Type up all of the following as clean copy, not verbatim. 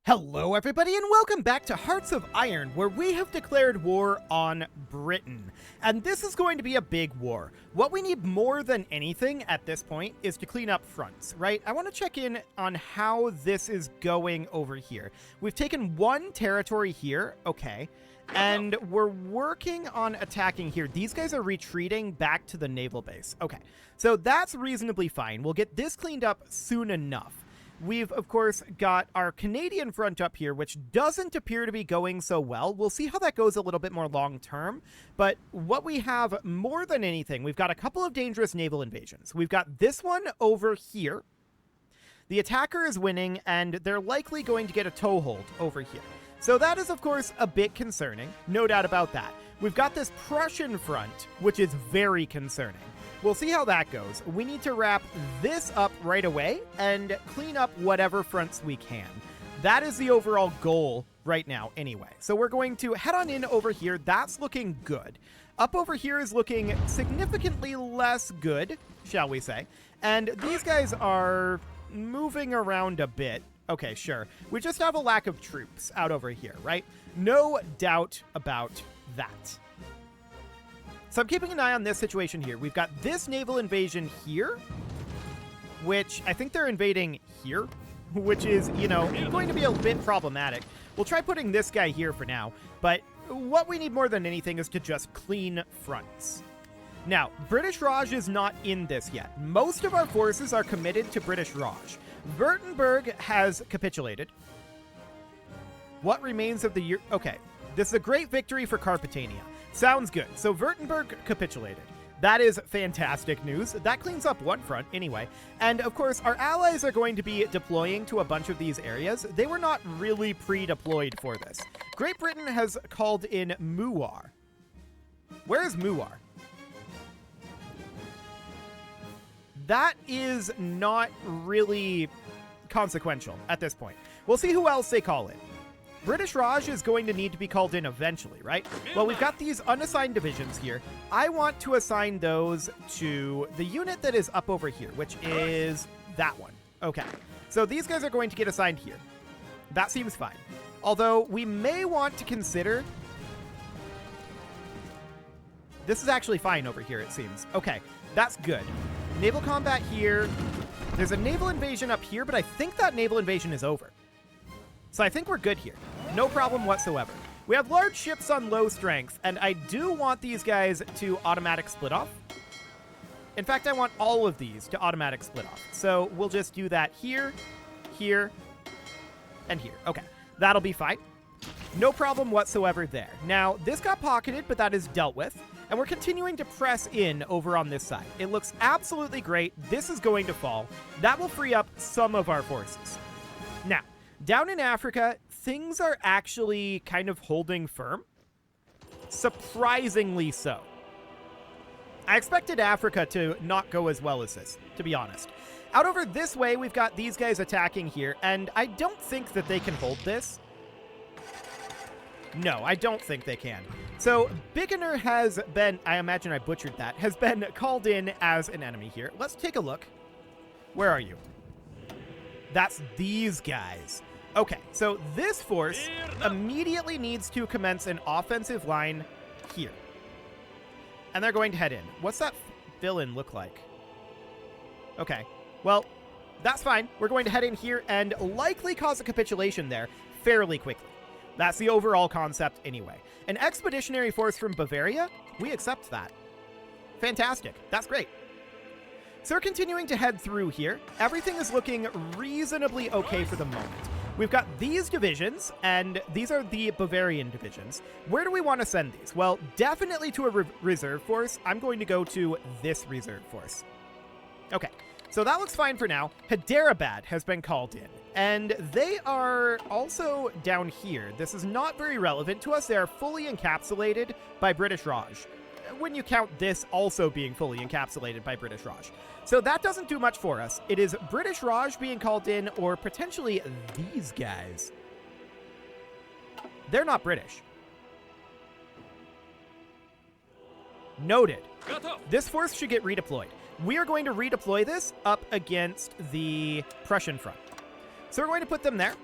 Hello everybody and welcome back to Hearts of Iron, where we have declared war on Britain. And this is going to be a big war. What we need more than anything at this point is to clean up fronts, right? I want to check in on how this is going over here. We've taken one territory here, okay. And we're working on attacking here. These guys are retreating back to the naval base. Okay, so that's reasonably fine. We'll get this cleaned up soon enough. We've, of course, got our Canadian front up here, which doesn't appear to be going so well. We'll see how that goes a little bit more long-term. But what we have more than anything, we've got a couple of dangerous naval invasions. We've got this one over here. The attacker is winning, and they're likely going to get a toehold over here. So that is, of course, a bit concerning. No doubt about that. We've got this Prussian front, which is very concerning. We'll see how that goes. We need to wrap this up right away and clean up whatever fronts we can. That is the overall goal right now anyway. So we're going to head on in over here. That's looking good. Up over here is looking significantly less good, shall we say. And these guys are moving around a bit. Okay, sure. We just have a lack of troops out over here, right? No doubt about that. So I'm keeping an eye on this situation here. We've got this naval invasion here, which I think they're invading here, which is, you know, going to be a bit problematic. We'll try putting this guy here for now, but what we need more than anything is to just clean fronts. Now, British Raj is not in this yet. Most of our forces are committed to British Raj. Württemberg has capitulated. What remains of the year? Okay, this is a great victory for Carpetania. Sounds good. So Württemberg capitulated. That is fantastic news. That cleans up one front anyway. And of course, our allies are going to be deploying to a bunch of these areas. They were not really pre-deployed for this. Great Britain has called in Muar. Where is Muar? That is not really consequential at this point. We'll see who else they call in. British Raj is going to need to be called in eventually, right? Well, we've got these unassigned divisions here. I want to assign those to the unit that is up over here, which is that one. Okay, so these guys are going to get assigned here. That seems fine. Although, we may want to consider... This is actually fine over here, it seems. Okay, that's good. Naval combat here. There's a naval invasion up here, but I think that naval invasion is over. So I think we're good here. No problem whatsoever. We have large ships on low strength, and I do want these guys to automatic split off. In fact, I want all of these to automatic split off. So we'll just do that here, here, and here. Okay, that'll be fine. No problem whatsoever there. Now, this got pocketed, but that is dealt with. And we're continuing to press in over on this side. It looks absolutely great. This is going to fall. That will free up some of our forces. Now, down in Africa, things are actually kind of holding firm. Surprisingly so. I expected Africa to not go as well as this, to be honest. Out over this way, we've got these guys attacking here, and I don't think that they can hold this. No, I don't think they can. So, Biggener has been, I imagine I butchered that, has been called in as an enemy here. Let's take a look. Where are you? That's these guys. Okay, so this force immediately needs to commence an offensive line here. And they're going to head in. What's that villain look like? Okay, well, that's fine. We're going to head in here and likely cause a capitulation there fairly quickly. That's the overall concept anyway. An expeditionary force from Bavaria? We accept that. Fantastic. That's great. So we're continuing to head through here. Everything is looking reasonably okay for the moment. We've got these divisions, and these are the Bavarian divisions. Where do we want to send these? Well, definitely to a reserve force. I'm going to go to this reserve force. Okay, so that looks fine for now. Hyderabad has been called in, and they are also down here. This is not very relevant to us. They are fully encapsulated by British Raj, when you count this also being fully encapsulated by British Raj. So that doesn't do much for us. It is British Raj being called in, or potentially these guys. They're not British. Noted. This force should get redeployed. We are going to redeploy this up against the Prussian front. So we're going to put them there.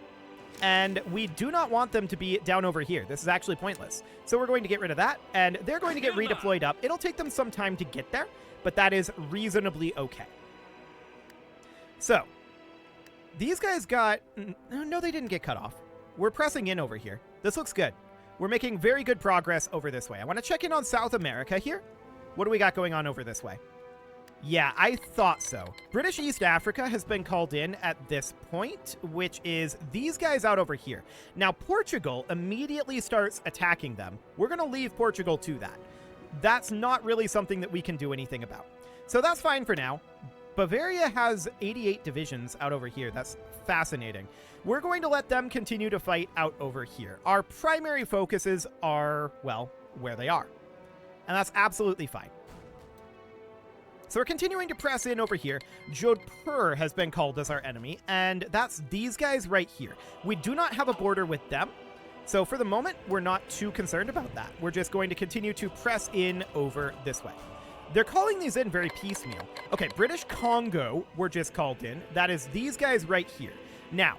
And we do not want them to be down over here. This is actually pointless. So we're going to get rid of that, and they're going to get redeployed up. It'll take them some time to get there, but that is reasonably okay. So, these guys got... No, they didn't get cut off. We're pressing in over here. This looks good. We're making very good progress over this way. I want to check in on South America here. What do we got going on over this way? Yeah, I thought so. British East Africa has been called in at this point, which is these guys out over here. Now, Portugal immediately starts attacking them. We're going to leave Portugal to that. That's not really something that we can do anything about. So that's fine for now. Bavaria has 88 divisions out over here. That's fascinating. We're going to let them continue to fight out over here. Our primary focuses are, well, where they are. And that's absolutely fine. So we're continuing to press in over here. Jodhpur has been called as our enemy, and that's these guys right here. We do not have a border with them, so for the moment, we're not too concerned about that. We're just going to continue to press in over this way. They're calling these in very piecemeal. Okay, British Congo were just called in. That is these guys right here. Now,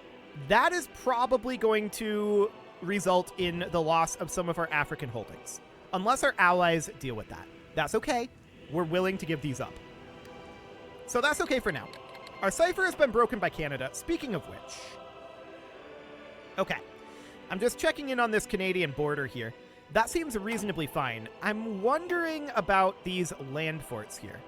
that is probably going to result in the loss of some of our African holdings, unless our allies deal with that. That's okay. We're willing to give these up. So that's okay for now. Our cipher has been broken by Canada, speaking of which. Okay. I'm just checking in on this Canadian border here. That seems reasonably fine. I'm wondering about these land forts here.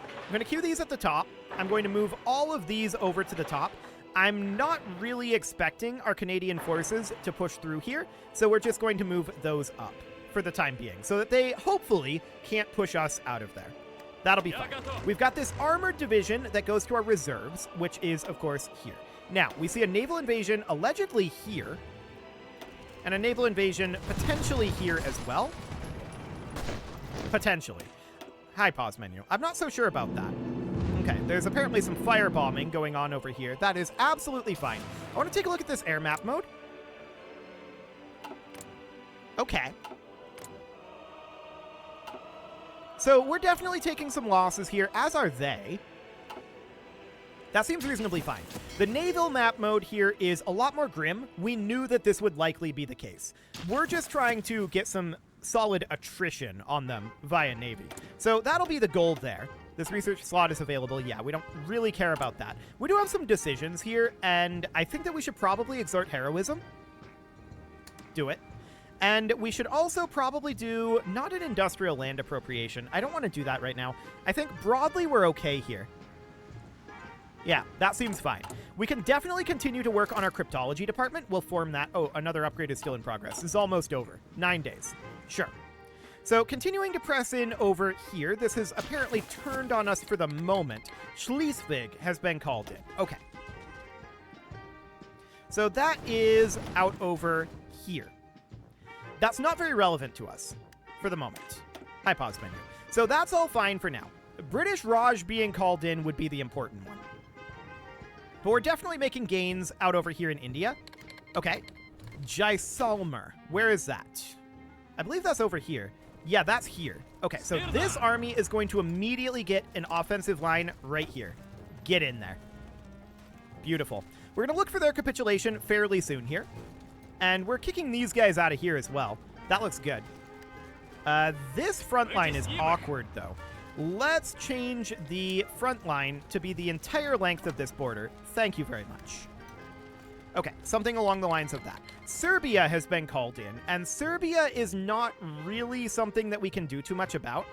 I'm going to queue these at the top. I'm going to move all of these over to the top. I'm not really expecting our Canadian forces to push through here, so we're just going to move those up for the time being, so that they hopefully can't push us out of there. That'll be fun. We've got this armored division that goes to our reserves, which is, of course, here. Now, we see a naval invasion allegedly here, and a naval invasion potentially here as well. Potentially. Hi, pause menu. I'm not so sure about that. Okay, there's apparently some firebombing going on over here. That is absolutely fine. I want to take a look at this air map mode. Okay. So we're definitely taking some losses here, as are they. That seems reasonably fine. The naval map mode here is a lot more grim. We knew that this would likely be the case. We're just trying to get some solid attrition on them via Navy. So that'll be the goal there. This research slot is available. Yeah, we don't really care about that. We do have some decisions here, and I think that we should probably exhort heroism. Do it. And we should also probably do not an industrial land appropriation. I don't want to do that right now. I think broadly we're okay here. Yeah, that seems fine. We can definitely continue to work on our cryptology department. We'll form that. Oh, another upgrade is still in progress. This is almost over. 9 days. Sure. So continuing to press in over here. This has apparently turned on us for the moment. Schleswig has been called in. Okay. So that is out over here. That's not very relevant to us for the moment. Hi, pause menu. So that's all fine for now. British Raj being called in would be the important one. But we're definitely making gains out over here in India. Okay. Jaisalmer. Where is that? I believe that's over here. Yeah, that's here. Okay, so this army is going to immediately get an offensive line right here. Get in there. Beautiful. We're going to look for their capitulation fairly soon here. And we're kicking these guys out of here as well. That looks good. This front line is awkward, though. Let's change the front line to be the entire length of this border. Thank you very much. Okay, something along the lines of that. Serbia has been called in, and Serbia is not really something that we can do too much about.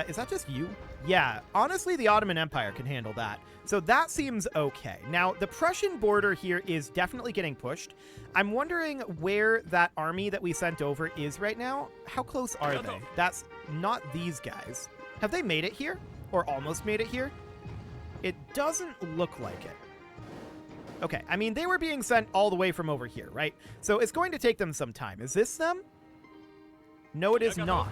Is that just you? Yeah, honestly, the Ottoman Empire can handle that. So that seems okay. Now, the Prussian border here is definitely getting pushed. I'm wondering where that army that we sent over is right now. How close are they? That's not these guys. Have they made it here? Or almost made it here? It doesn't look like it. Okay, I mean, they were being sent all the way from over here, right? So it's going to take them some time. Is this them? No, it is not.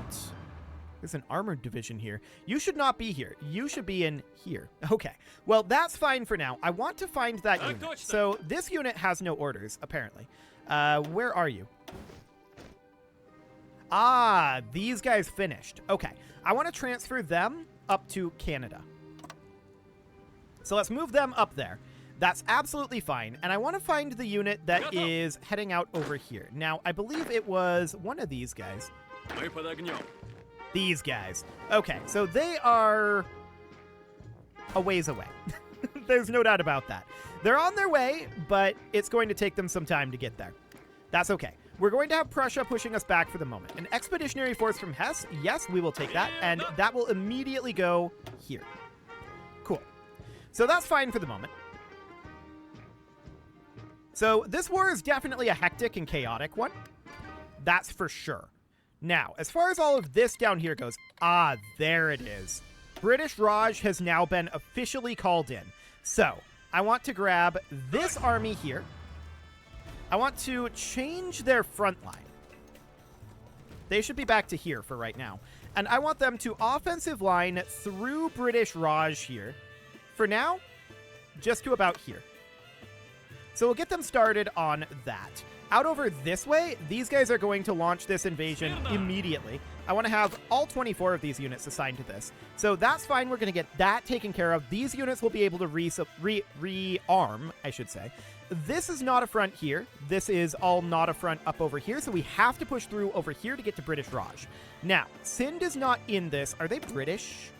There's an armored division here. You should not be here. You should be in here. Okay, well, that's fine for now. I want to find that unit. So this unit has no orders, apparently. Where are you? Ah, these guys finished. Okay, I want to transfer them up to Canada. So let's move them up there. That's absolutely fine. And I want to find the unit that is heading out over here. Now, I believe it was one of these guys. These guys. Okay, so they are a ways away. There's no doubt about that. They're on their way, but it's going to take them some time to get there. That's okay. We're going to have Prussia pushing us back for the moment. An expeditionary force from Hesse, yes, we will take that, and that will immediately go here. Cool. So that's fine for the moment. So this war is definitely a hectic and chaotic one. That's for sure. Now, as far as all of this down here goes, there it is. British Raj has now been officially called in. So, I want to grab this army here. I want to change their front line. They should be back to here for right now. And I want them to offensive line through British Raj here. For now, just to about here. So we'll get them started on that. Out over this way, these guys are going to launch this invasion immediately. I want to have all 24 of these units assigned to this. So that's fine. We're going to get that taken care of. These units will be able to rearm, I should say. This is not a front here. This is all not a front up over here. So we have to push through over here to get to British Raj. Now, Sind is not in this. Are they British?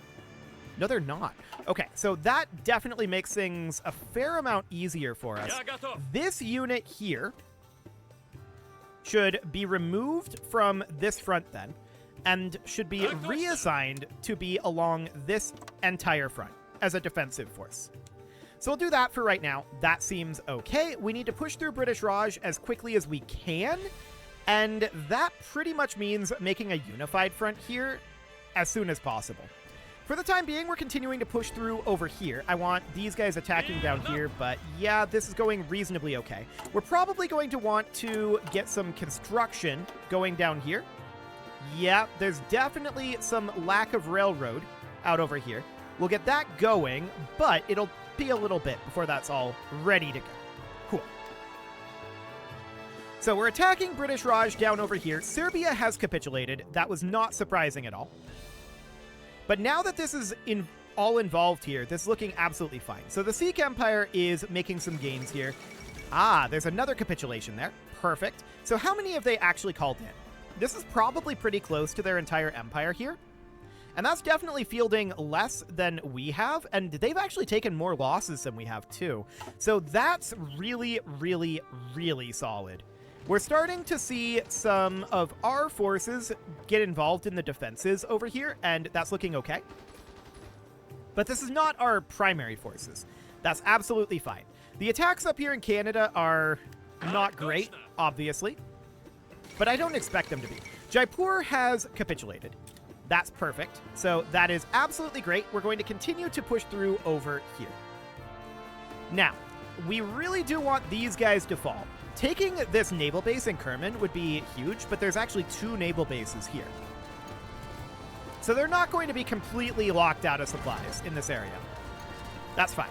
No, they're not. Okay, so that definitely makes things a fair amount easier for us. This unit here should be removed from this front then, and should be reassigned to be along this entire front as a defensive force. So we'll do that for right now. That seems okay. We need to push through British Raj as quickly as we can, and that pretty much means making a unified front here as soon as possible. For the time being, we're continuing to push through over here. I want these guys attacking down here, but yeah, this is going reasonably okay. We're probably going to want to get some construction going down here. Yeah, there's definitely some lack of railroad out over here. We'll get that going, but it'll be a little bit before that's all ready to go. Cool. So we're attacking British Raj down over here. Serbia has capitulated. That was not surprising at all. But now that this is all involved here, this is looking absolutely fine. So the Sikh Empire is making some gains here. There's another capitulation there. Perfect. So how many have they actually called in? This is probably pretty close to their entire empire here. And that's definitely fielding less than we have. And they've actually taken more losses than we have too. So that's really, really, really solid. We're starting to see some of our forces get involved in the defenses over here, and that's looking okay. But this is not our primary forces. That's absolutely fine. The attacks up here in Canada are not great, obviously, but I don't expect them to be. Jaipur has capitulated. That's perfect. So that is absolutely great. We're going to continue to push through over here. Now, we really do want these guys to fall. Taking this naval base in Kerman would be huge, but there's actually 2 naval bases here. So they're not going to be completely locked out of supplies in this area. That's fine.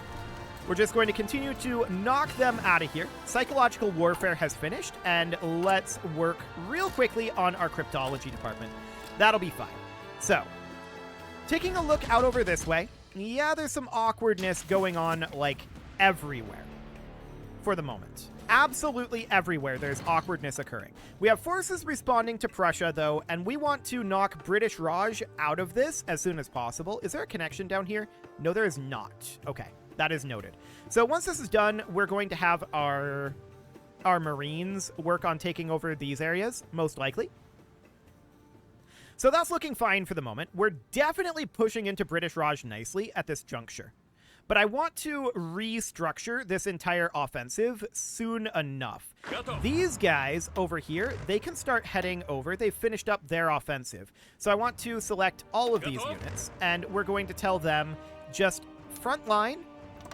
We're just going to continue to knock them out of here. Psychological warfare has finished, and let's work real quickly on our cryptology department. That'll be fine. So, taking a look out over this way, yeah, there's some awkwardness going on, like, everywhere for the moment. Absolutely everywhere there's awkwardness occurring. We have forces responding to Prussia, though, and we want to knock British Raj out of this as soon as possible. Is there a connection down here? No, there is not. Okay, that is noted. So once this is done, we're going to have our Marines work on taking over these areas, most likely. So that's looking fine for the moment. We're definitely pushing into British Raj nicely at this juncture. But I want to restructure this entire offensive soon enough. These guys over here, they can start heading over. They've finished up their offensive. So I want to select all of these units, and we're going to tell them just front line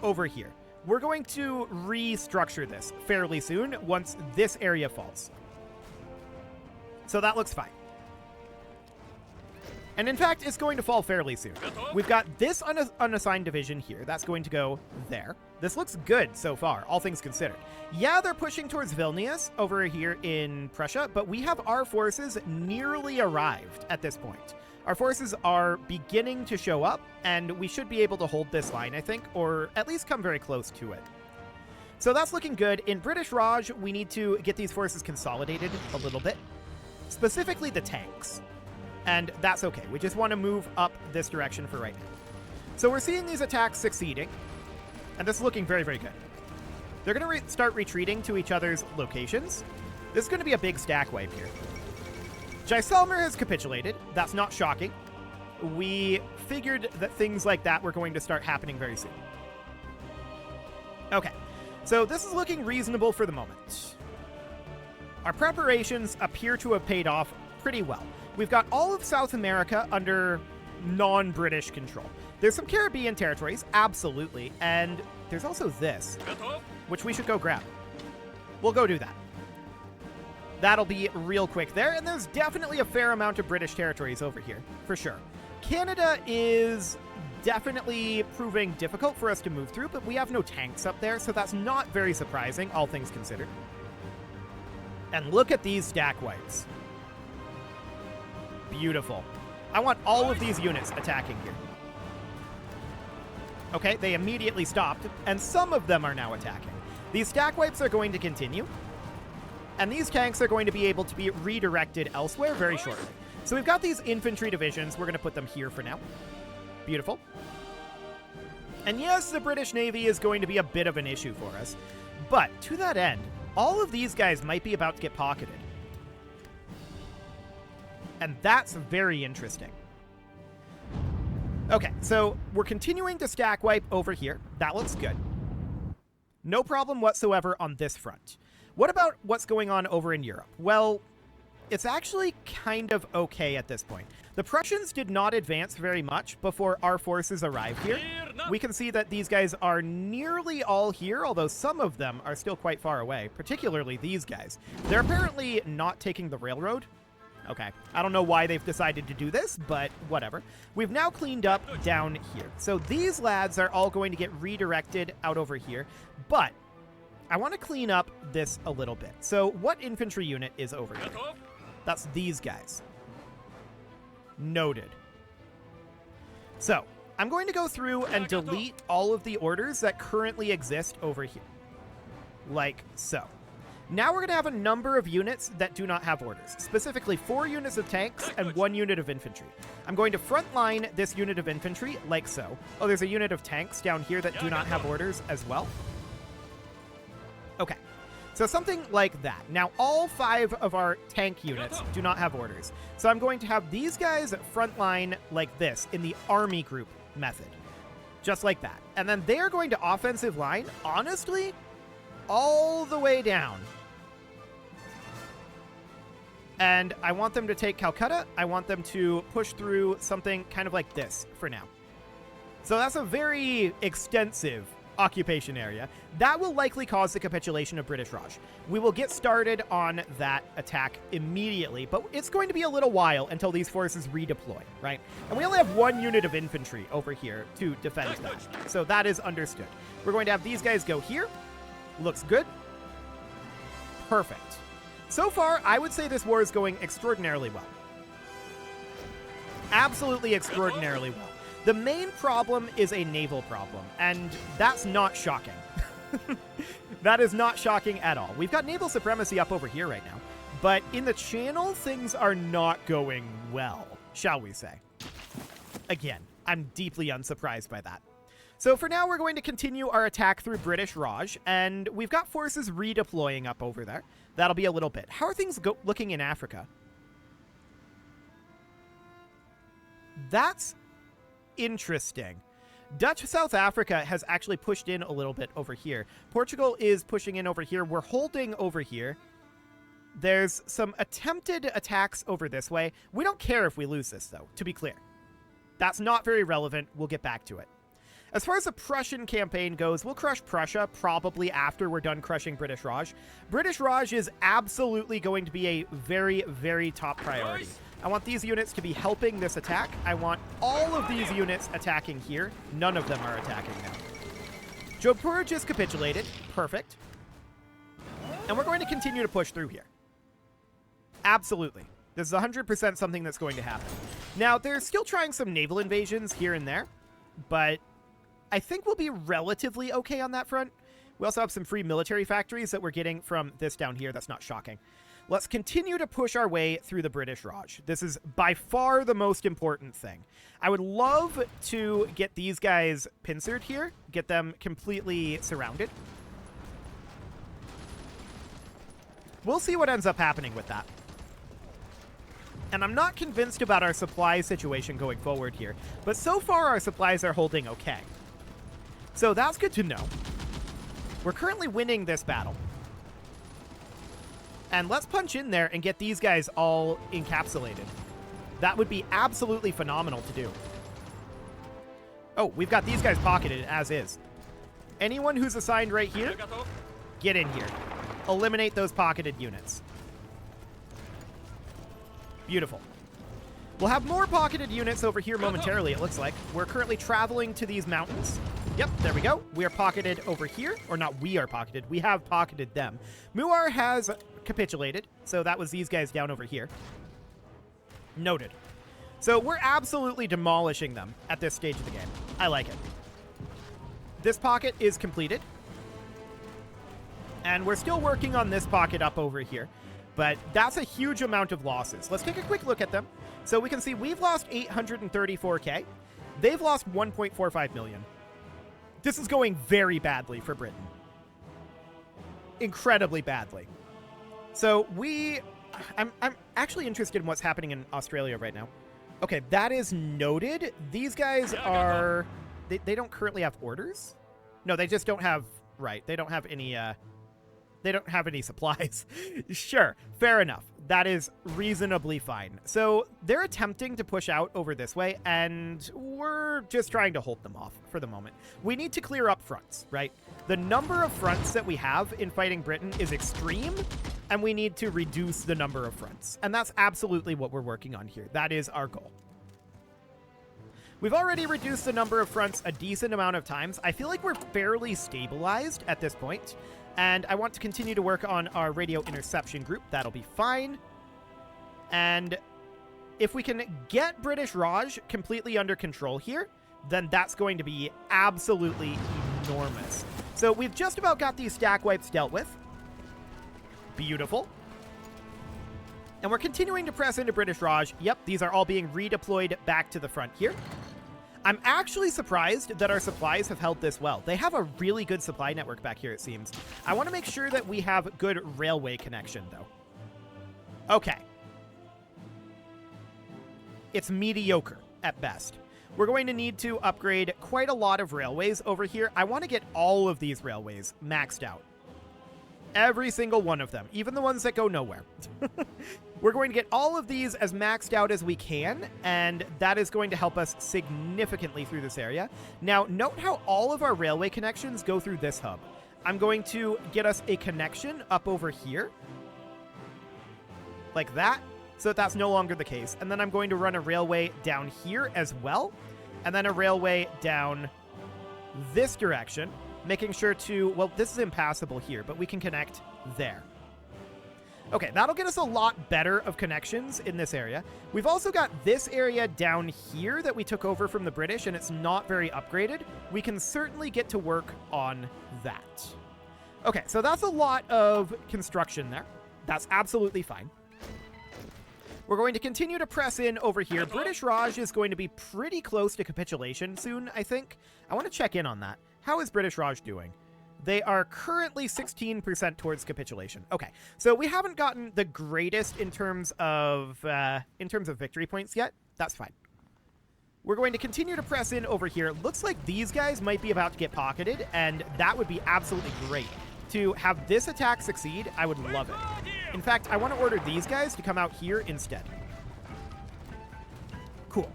over here. We're going to restructure this fairly soon once this area falls. So that looks fine. And in fact, it's going to fall fairly soon. We've got this unassigned division here. That's going to go there. This looks good so far, all things considered. Yeah, they're pushing towards Vilnius over here in Prussia, but we have our forces nearly arrived at this point. Our forces are beginning to show up, and we should be able to hold this line, I think, or at least come very close to it. So that's looking good. In British Raj, we need to get these forces consolidated a little bit, specifically the tanks. And that's okay. We just want to move up this direction for right now. So we're seeing these attacks succeeding, and this is looking very, very good. They're going to start retreating to each other's locations. This is going to be a big stack wipe here. Jaisalmer has capitulated. That's not shocking. We figured that things like that were going to start happening very soon. Okay, so this is looking reasonable for the moment. Our preparations appear to have paid off pretty well. We've got all of South America under non-British control. There's some Caribbean territories, absolutely, and there's also this, which we should go grab. We'll go do that. That'll be real quick there, and there's definitely a fair amount of British territories over here, for sure. Canada is definitely proving difficult for us to move through, but we have no tanks up there, so that's not very surprising, all things considered. And look at these stack wipes. Beautiful. I want all of these units attacking here. Okay, they immediately stopped, and some of them are now attacking. These stack wipes are going to continue, and these tanks are going to be able to be redirected elsewhere very shortly. So we've got these infantry divisions. We're going to put them here for now. Beautiful. And yes, the British Navy is going to be a bit of an issue for us, but to that end, all of these guys might be about to get pocketed. And that's very interesting. Okay, so we're continuing to stack wipe over here. That looks good. No problem whatsoever on this front. What about what's going on over in Europe? Well, it's actually kind of okay at this point. The Prussians did not advance very much before our forces arrived here. We can see that these guys are nearly all here, although some of them are still quite far away, particularly these guys. They're apparently not taking the railroad. Okay, I don't know why they've decided to do this, but whatever. We've now cleaned up down here. So these lads are all going to get redirected out over here, but I want to clean up this a little bit. So what infantry unit is over here? That's these guys. Noted. So I'm going to go through and delete all of the orders that currently exist over here. Like so. Now we're going to have a number of units that do not have orders, specifically 4 units of tanks and 1 unit of infantry. I'm going to frontline this unit of infantry like so. Oh, there's a unit of tanks down here that do not have orders as well. Okay, so something like that. Now, all 5 of our tank units do not have orders. So I'm going to have these guys frontline like this in the army group method. Just like that. And then they're going to offensive line, honestly, all the way down. And I want them to take Calcutta. I want them to push through something kind of like this for now. So that's a very extensive occupation area. That will likely cause the capitulation of British Raj. We will get started on that attack immediately, but it's going to be a little while until these forces redeploy, right? And we only have 1 unit of infantry over here to defend that. So that is understood. We're going to have these guys go here. Looks good. Perfect. So far, I would say this war is going extraordinarily well. Absolutely extraordinarily well. The main problem is a naval problem, and that's not shocking. That is not shocking at all. We've got naval supremacy up over here right now, but in the channel, things are not going well, shall we say. Again, I'm deeply unsurprised by that. So for now, we're going to continue our attack through British Raj, and we've got forces redeploying up over there. That'll be a little bit. How are things looking in Africa? That's interesting. Dutch South Africa has actually pushed in a little bit over here. Portugal is pushing in over here. We're holding over here. There's some attempted attacks over this way. We don't care if we lose this, though, to be clear. That's not very relevant. We'll get back to it. As far as the Prussian campaign goes, we'll crush Prussia probably after we're done crushing British Raj. British Raj is absolutely going to be a very, very top priority. I want these units to be helping this attack. I want all of these units attacking here. None of them are attacking now. Jodhpur just capitulated. Perfect. And we're going to continue to push through here. Absolutely. This is 100% something that's going to happen. Now, they're still trying some naval invasions here and there, but I think we'll be relatively okay on that front. We also have some free military factories that we're getting from this down here. That's not shocking. Let's continue to push our way through the British Raj. This is by far the most important thing. I would love to get these guys pincered here, get them completely surrounded. We'll see what ends up happening with that. And I'm not convinced about our supply situation going forward here, but so far our supplies are holding okay. So that's good to know. We're currently winning this battle. And let's punch in there and get these guys all encapsulated. That would be absolutely phenomenal to do. Oh, we've got these guys pocketed as is. Anyone who's assigned right here, get in here. Eliminate those pocketed units. Beautiful. We'll have more pocketed units over here momentarily, it looks like. We're currently traveling to these mountains. Yep, there we go. We are pocketed over here. Or not we are pocketed. We have pocketed them. Muar has capitulated. So that was these guys down over here. Noted. So we're absolutely demolishing them at this stage of the game. I like it. This pocket is completed. And we're still working on this pocket up over here. But that's a huge amount of losses. Let's take a quick look at them. So we can see we've lost 834K. They've lost 1.45 million. This is going very badly for Britain. Incredibly badly. So I'm actually interested in what's happening in Australia right now. Okay, that is noted. These guys are... They don't currently have orders? No, they just don't have... Right, they don't have any... They don't have any supplies. Sure, fair enough. That is reasonably fine. So they're attempting to push out over this way, and we're just trying to hold them off for the moment. We need to clear up fronts, right? The number of fronts that we have in fighting Britain is extreme, and we need to reduce the number of fronts. And that's absolutely what we're working on here. That is our goal. We've already reduced the number of fronts a decent amount of times. I feel like we're fairly stabilized at this point. And I want to continue to work on our radio interception group. That'll be fine. And if we can get British Raj completely under control here, then that's going to be absolutely enormous. So we've just about got these stack wipes dealt with. Beautiful. And we're continuing to press into British Raj. Yep, these are all being redeployed back to the front here. I'm actually surprised that our supplies have held this well. They have a really good supply network back here, it seems. I want to make sure that we have good railway connection, though. Okay. It's mediocre at best. We're going to need to upgrade quite a lot of railways over here. I want to get all of these railways maxed out. Every single one of them, even the ones that go nowhere. We're going to get all of these as maxed out as we can, and that is going to help us significantly through this area. Now, note how all of our railway connections go through this hub. I'm going to get us a connection up over here, like that, so that that's no longer the case. And then I'm going to run a railway down here as well, and then a railway down this direction, making sure to, well, this is impassable here, but we can connect there. Okay, that'll get us a lot better of connections in this area. We've also got this area down here that we took over from the British, and it's not very upgraded. We can certainly get to work on that. Okay, so that's a lot of construction there. That's absolutely fine. We're going to continue to press in over here. British Raj is going to be pretty close to capitulation soon, I think. I want to check in on that. How is British Raj doing? They are currently 16% towards capitulation. Okay, so we haven't gotten the greatest in terms of victory points yet. That's fine. We're going to continue to press in over here. Looks like these guys might be about to get pocketed, and that would be absolutely great. To have this attack succeed, I would love it. In fact, I want to order these guys to come out here instead. Cool.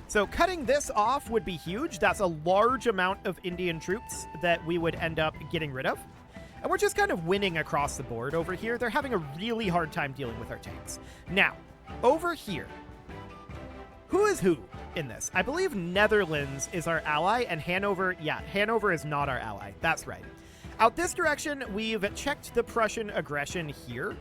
So cutting this off would be huge. That's a large amount of Indian troops that we would end up getting rid of. And we're just kind of winning across the board over here. They're having a really hard time dealing with our tanks. Now, over here, who is who in this? I believe Netherlands is our ally, and Hanover, yeah, Hanover is not our ally. That's right. Out this direction, we've checked the Prussian aggression here,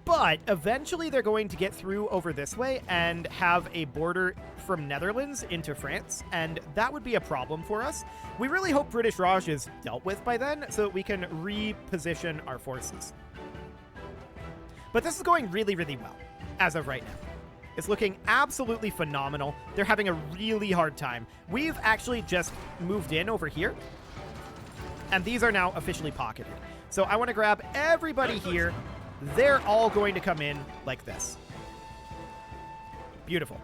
But eventually they're going to get through over this way and have a border from Netherlands into France, and that would be a problem for us. We really hope British Raj is dealt with by then so that we can reposition our forces. But this is going really, really well as of right now. It's looking absolutely phenomenal. They're having a really hard time. We've actually just moved in over here, and these are now officially pocketed. So I want to grab everybody here. They're all going to come in like this. Beautiful.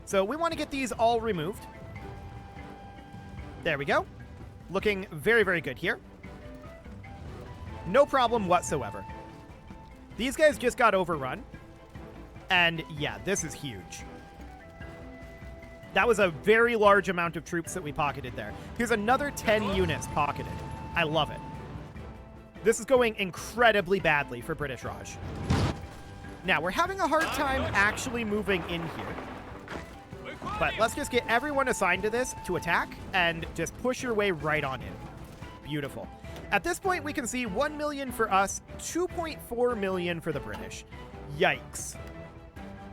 So we want to get these all removed. There we go. Looking very, very good here. No problem whatsoever. These guys just got overrun. And yeah, this is huge. That was a very large amount of troops that we pocketed there. Here's another 10 units pocketed. I love it. This is going incredibly badly for British Raj. Now, we're having a hard time actually moving in here. But let's just get everyone assigned to this to attack and just push your way right on in. Beautiful. At this point, we can see 1 million for us, 2.4 million for the British. Yikes.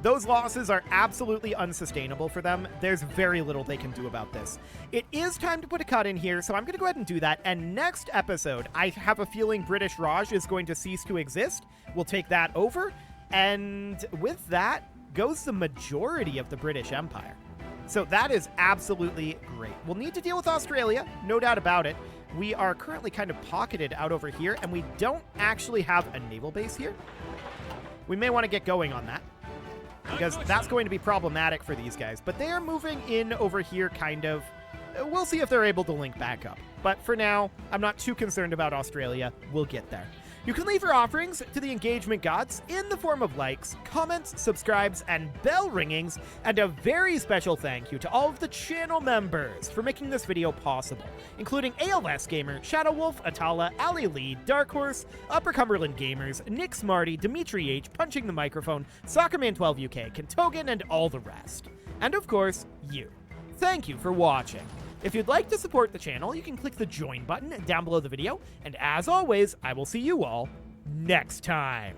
Those losses are absolutely unsustainable for them. There's very little they can do about this. It is time to put a cut in here, so I'm going to go ahead and do that. And next episode, I have a feeling British Raj is going to cease to exist. We'll take that over. And with that goes the majority of the British Empire. So that is absolutely great. We'll need to deal with Australia, no doubt about it. We are currently kind of pocketed out over here, and we don't actually have a naval base here. We may want to get going on that, because that's going to be problematic for these guys. But they are moving in over here, kind of. We'll see if they're able to link back up. But for now, I'm not too concerned about Australia. We'll get there. You can leave your offerings to the engagement gods in the form of likes, comments, subscribes, and bell ringings. And a very special thank you to all of the channel members for making this video possible, including ALS Gamer, Shadow Wolf, Atala, Ali Lee, Dark Horse, Upper Cumberland Gamers, Nick Smarty, Dimitri H, Punching the Microphone, Soccerman12 UK, Kentogan, and all the rest. And of course, you. Thank you for watching. If you'd like to support the channel, you can click the join button down below the video, and as always, I will see you all next time.